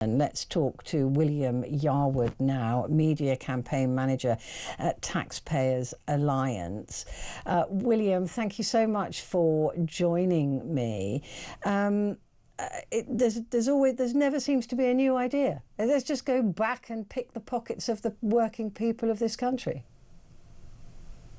And let's talk to William Yarwood now, Media Campaign Manager at Taxpayers Alliance. William, thank you so much for joining me. There's never seems to be a new idea. Let's just go back and pick the pockets of the working people of this country.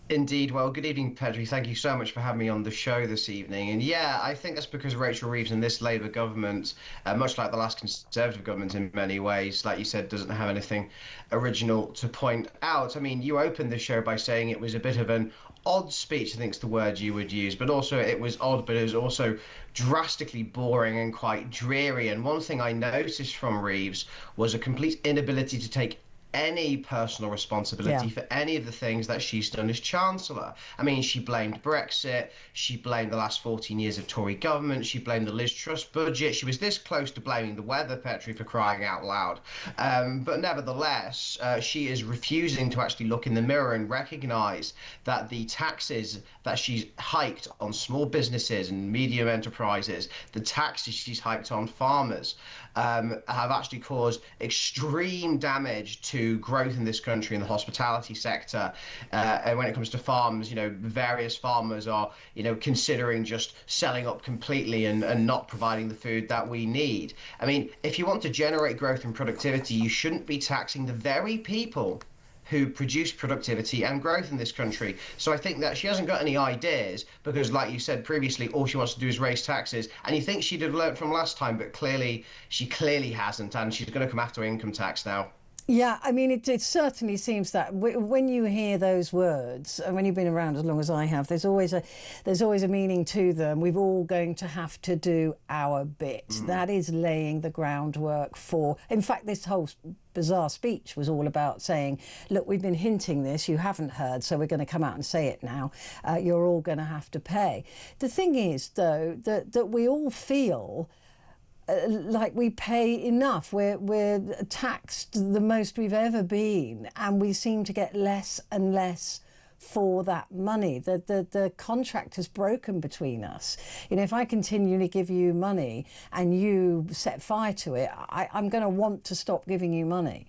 Indeed. Well, good evening, Petrie. Thank you so much for having me on the show this evening. And yeah, I think that's because Rachel Reeves and this Labour government, much like the last Conservative government in many ways, like you said, doesn't have anything original to point out. I mean, you opened the show by saying it was a bit of an odd speech, I think is the word you would use, but also it was odd, but it was also drastically boring and quite dreary. And one thing I noticed from Reeves was a complete inability to take any personal responsibility for any of the things that she's done as Chancellor. I mean, she blamed Brexit, she blamed the last 14 years of Tory government, she blamed the Liz Truss budget. She was this close to blaming the weather, Petrie, for crying out loud. But nevertheless, she is refusing to actually look in the mirror and recognise that the taxes that she's hiked on small businesses and medium enterprises, the taxes she's hiked on farmers, have actually caused extreme damage to growth in this country in the hospitality sector. And when it comes to farms, you know, various farmers are, you know, considering just selling up completely and not providing the food that we need. I mean, if you want to generate growth and productivity, you shouldn't be taxing the very people who produce productivity and growth in this country. So I think that she hasn't got any ideas because, like you said previously, all she wants to do is raise taxes. And you think she'd have learnt from last time, but she clearly hasn't, and she's going to come after income tax now. Yeah, I mean, it certainly seems that when you hear those words, and when you've been around as long as I have, there's always a meaning to them. We're all going to have to do our bit. That is laying the groundwork for. In fact, this whole bizarre speech was all about saying, look, we've been hinting this, you haven't heard, so we're going to come out and say it now. You're all going to have to pay. The thing is, though, that we all feel like we pay enough. We're taxed the most we've ever been, and we seem to get less and less for that money. The contract has broken between us. You know, if I continually give you money and you set fire to it, I'm going to want to stop giving you money.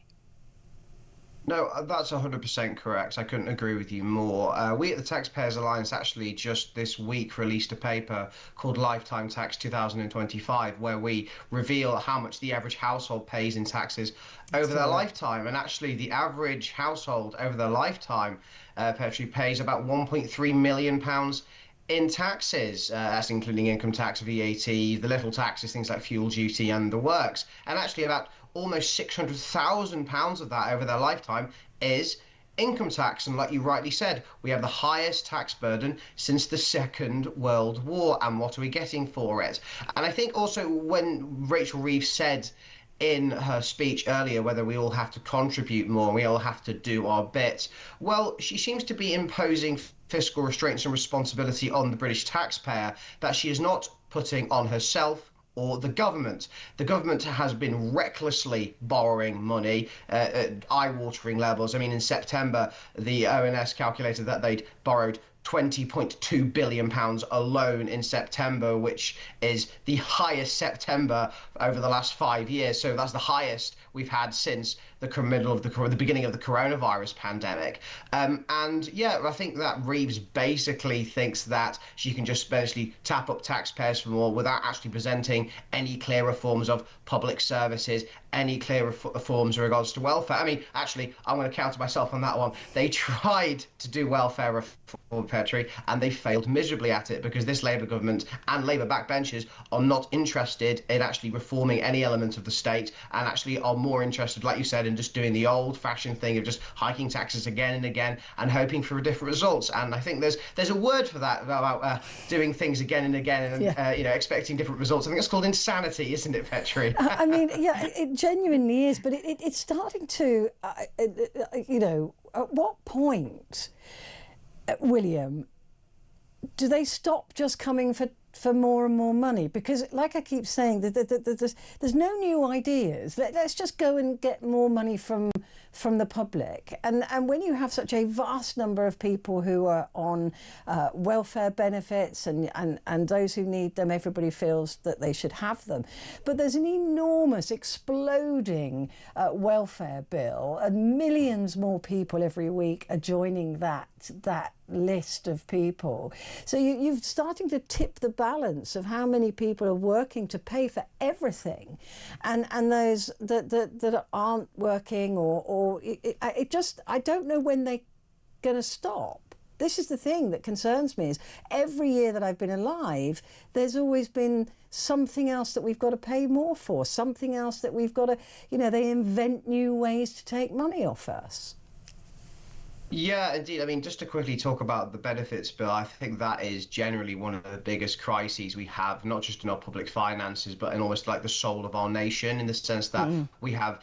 No, that's 100% correct. I couldn't agree with you more. We at the Taxpayers Alliance actually just this week released a paper called Lifetime Tax 2025, where we reveal how much the average household pays in taxes over their lifetime. And actually, the average household over their lifetime, Petrie, pays about £1.3 million in taxes. That's including income tax, VAT, the little taxes, things like fuel duty and the works. And actually about almost £600,000 of that over their lifetime is income tax. And like you rightly said, we have the highest tax burden since the Second World War. And what are we getting for it? And I think also when Rachel Reeves said in her speech earlier whether we all have to contribute more, we all have to do our bit, well, she seems to be imposing fiscal restraints and responsibility on the British taxpayer that she is not putting on herself or the government. The government has been recklessly borrowing money at eye-watering levels. I mean, in September, the ONS calculated that they'd borrowed £20.2 billion alone in September, which is the highest September over the last 5 years. So that's the highest we've had since the beginning of the coronavirus pandemic. And yeah, I think that Reeves basically thinks that she can just basically tap up taxpayers for more without actually presenting any clear reforms of public services, any clear reforms in regards to welfare. I mean, actually, I'm going to counter myself on that one. They tried to do welfare reform, Petrie, and they failed miserably at it because this Labour government and Labour backbenchers are not interested in actually reforming any element of the state and actually are more interested, like you said, in just doing the old-fashioned thing of just hiking taxes again and again and hoping for different results. And I think there's a word for that about doing things again and again and you know, expecting different results. I think it's called insanity, isn't it, Petrie? I mean, yeah, it genuinely is, but it's starting to, you know, at what point, William, do they stop just coming for for more and more money, because like I keep saying, there's no new ideas. Let's just go and get more money from the public. And when you have such a vast number of people who are on welfare benefits and those who need them, everybody feels that they should have them. But there's an enormous exploding welfare bill, and millions more people every week are joining that list of people. So you're starting to tip the balance of how many people are working to pay for everything, and those that aren't working, I don't know when they're going to stop. This is the thing that concerns me, is every year that I've been alive, there's always been something else that we've got to pay more for, something else that we've got to, they invent new ways to take money off us. Yeah, indeed. I mean, just to quickly talk about the benefits bill, I think that is generally one of the biggest crises we have, not just in our public finances, but in almost like the soul of our nation, in the sense that we have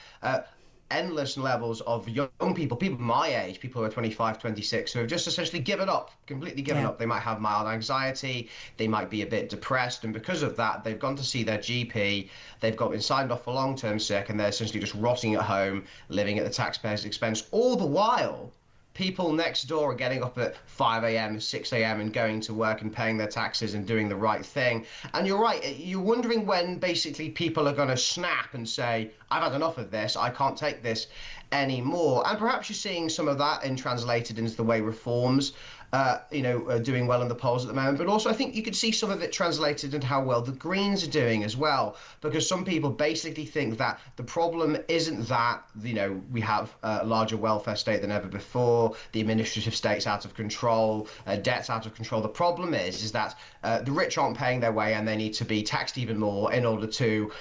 endless levels of young people my age, people who are 25, 26, who have just essentially given up, completely given up. They might have mild anxiety, they might be a bit depressed, and because of that, they've gone to see their GP, they've been signed off for long-term sick, and they're essentially just rotting at home, living at the taxpayer's expense, all the while people next door are getting up at 5 a.m., 6 a.m. and going to work and paying their taxes and doing the right thing. And you're right, you're wondering when basically people are going to snap and say, I've had enough of this, I can't take this anymore. And perhaps you're seeing some of that translated into the way reforms doing well in the polls at the moment, but also I think you could see some of it translated into how well the Greens are doing as well, because some people basically think that the problem isn't that, we have a larger welfare state than ever before, the administrative state's out of control, debt's out of control. The problem is that the rich aren't paying their way and they need to be taxed even more in order to,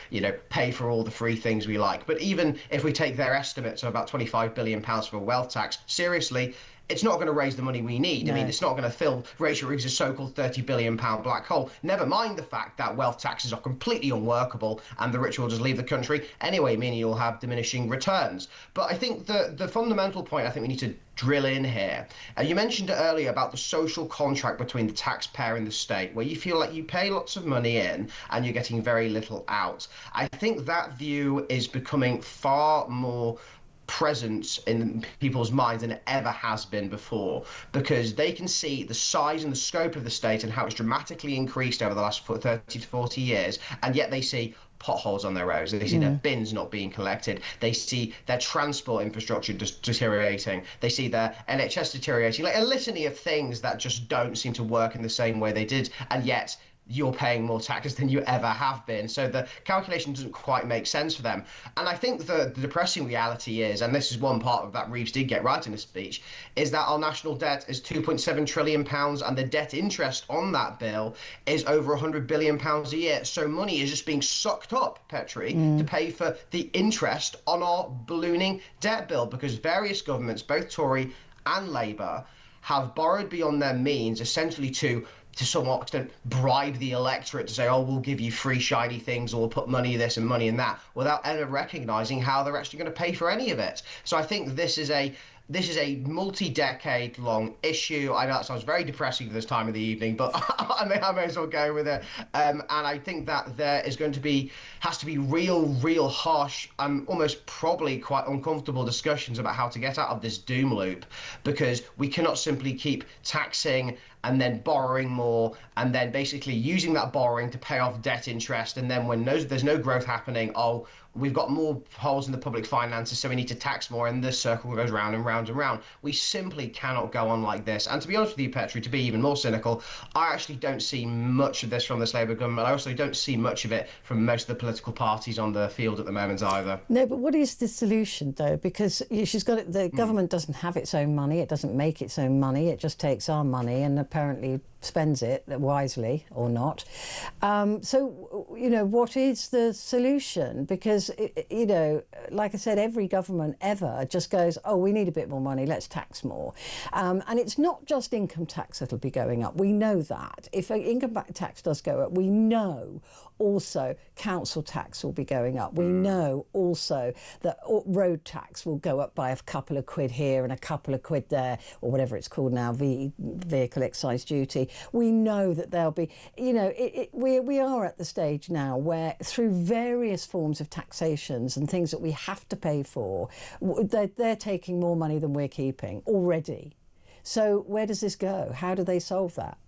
pay for all the free things we like. But even if we take their estimates of about £25 billion for wealth tax seriously, it's not going to raise the money we need. No. I mean, it's not going to fill Rachel Reeves' so-called £30 billion black hole. Never mind the fact that wealth taxes are completely unworkable and the rich will just leave the country anyway, meaning you'll have diminishing returns. But I think the fundamental point I think we need to drill in here. You mentioned it earlier about the social contract between the taxpayer and the state, where you feel like you pay lots of money in and you're getting very little out. I think that view is becoming far more presence in people's minds than it ever has been before, because they can see the size and the scope of the state and how it's dramatically increased over the last 30 to 40 years, and yet they see potholes on their roads, they see their bins not being collected, they see their transport infrastructure just deteriorating, they see their NHS deteriorating, like a litany of things that just don't seem to work in the same way they did, and yet you're paying more taxes than you ever have been. So the calculation doesn't quite make sense for them. And I think the depressing reality is, and this is one part of that Reeves did get right in his speech, is that our national debt is £2.7 trillion and the debt interest on that bill is over £100 billion a year. So money is just being sucked up, Petrie, to pay for the interest on our ballooning debt bill, because various governments, both Tory and Labour, have borrowed beyond their means, essentially to some extent bribe the electorate to say, oh, we'll give you free shiny things, or we'll put money in this and money in that, without ever recognising how they're actually going to pay for any of it. So I think this is a multi-decade long issue. I know that sounds very depressing at this time of the evening, but I may as well go with it. And I think that there has to be real harsh and almost probably quite uncomfortable discussions about how to get out of this doom loop, because we cannot simply keep taxing and then borrowing more and then basically using that borrowing to pay off debt interest. And then when there's no growth happening, we've got more holes in the public finances, so we need to tax more, and this circle goes round and round and round. We simply cannot go on like this. And to be honest with you, Petrie, to be even more cynical, I actually don't see much of this from this Labour government. I also don't see much of it from most of the political parties on the field at the moment either. No, but what is the solution, though? Because the government doesn't have its own money, it doesn't make its own money, it just takes our money and apparently spends it wisely or not. So, what is the solution? Because, like I said, every government ever just goes, oh, we need a bit more money, let's tax more. And it's not just income tax that'll be going up. We know that. If income tax does go up, we know also council tax will be going up. We know also that road tax will go up by a couple of quid here and a couple of quid there, or whatever it's called now, vehicle excise duty. We know that there'll be, we are at the stage now where through various forms of taxations and things that we have to pay for, they're taking more money than we're keeping already. So where does this go? How do they solve that?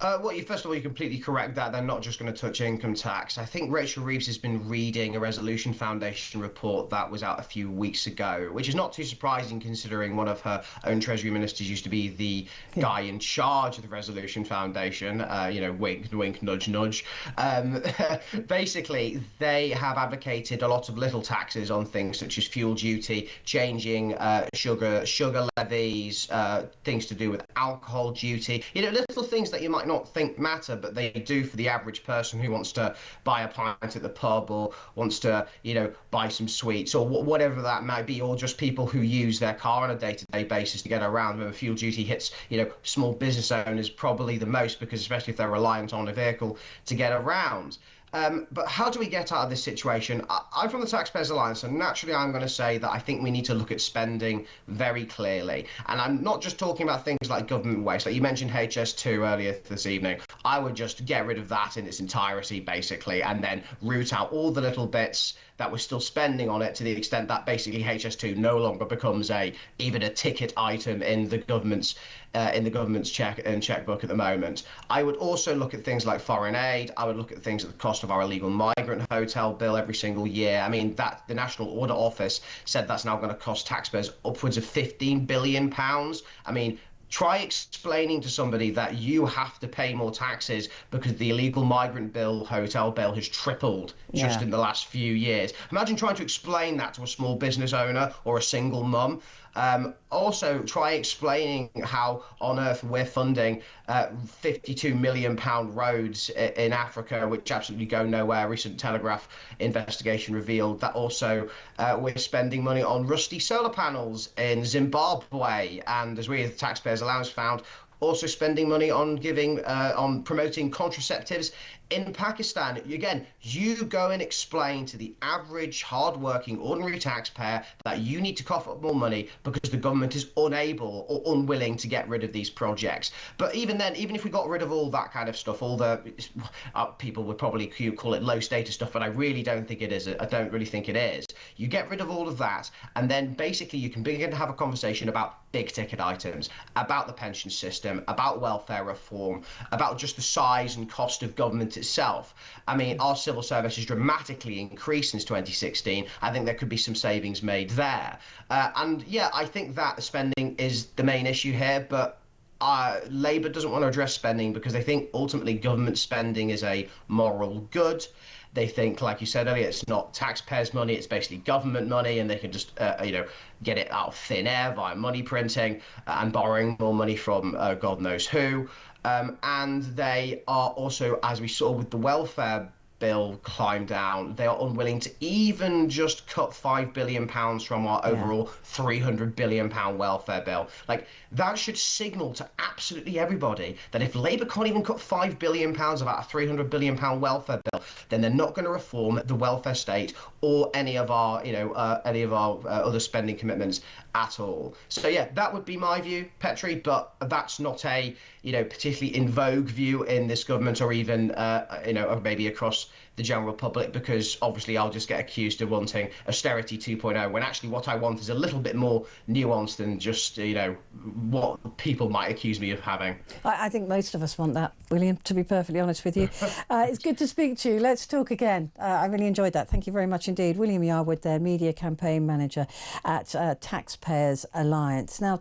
First of all, you're completely correct that they're not just going to touch income tax. I think Rachel Reeves has been reading a Resolution Foundation report that was out a few weeks ago, which is not too surprising considering one of her own Treasury ministers used to be the guy in charge of the Resolution Foundation. Wink, wink, nudge, nudge. Basically, they have advocated a lot of little taxes on things such as fuel duty, changing sugar levies, things to do with alcohol duty. Little things that you might not think matter, but they do for the average person who wants to buy a pint at the pub or wants to, buy some sweets or whatever that might be, or just people who use their car on a day-to-day basis to get around. Remember, fuel duty hits, small business owners probably the most, because especially if they're reliant on a vehicle to get around. But how do we get out of this situation? I'm from the Taxpayers Alliance, and naturally I'm going to say that I think we need to look at spending very clearly. And I'm not just talking about things like government waste. Like you mentioned HS2 earlier this evening. I would just get rid of that in its entirety, basically, and then root out all the little bits that we're still spending on it, to the extent that basically HS2 no longer becomes even a ticket item in the government's checkbook at the moment. I would also look at things like foreign aid. I would look at things at the cost of our illegal migrant hotel bill every single year. I mean, that the National Audit Office said that's now going to cost taxpayers upwards of £15 billion. I mean, try explaining to somebody that you have to pay more taxes because the illegal migrant hotel bill has tripled just in the last few years. Imagine trying to explain that to a small business owner or a single mum. Also, try explaining how on earth we're funding £52 million roads in Africa, which absolutely go nowhere. A recent Telegraph investigation revealed that also we're spending money on rusty solar panels in Zimbabwe, and as we as the Taxpayers Allowance found, also spending money on on promoting contraceptives in Pakistan. Again, you go and explain to the average, hard-working, ordinary taxpayer that you need to cough up more money because the government is unable or unwilling to get rid of these projects. But even then, even if we got rid of all that kind of stuff, all the people would probably call it low-status stuff, but I really don't think it is. I don't really think it is. You get rid of all of that, and then basically you can begin to have a conversation about big-ticket items, about the pension system, about welfare reform, about just the size and cost of government itself. I mean, our civil service has dramatically increased since 2016. I think there could be some savings made there. I think that spending is the main issue here, but Labour doesn't want to address spending because they think ultimately government spending is a moral good. They think, like you said earlier, it's not taxpayers' money, it's basically government money, and they can just, get it out of thin air via money printing and borrowing more money from God knows who. And they are also, as we saw with the welfare bill climb down, they are unwilling to even just cut £5 billion from our overall £300 billion welfare bill. Like, that should signal to absolutely everybody that if Labour can't even cut £5 billion of our £300 billion welfare bill, then they're not going to reform the welfare state or any of our other spending commitments at all. So yeah, that would be my view, Petrie, but that's not a particularly in vogue view in this government, or even or maybe across the general public, because obviously I'll just get accused of wanting austerity 2.0 when actually what I want is a little bit more nuanced than just what people might accuse me of having. I think most of us want that, William, to be perfectly honest with you. It's good to speak to you. Let's talk again. I really enjoyed that. Thank you very much indeed. William Yarwood, their media campaign manager at Taxpayers Alliance. Now,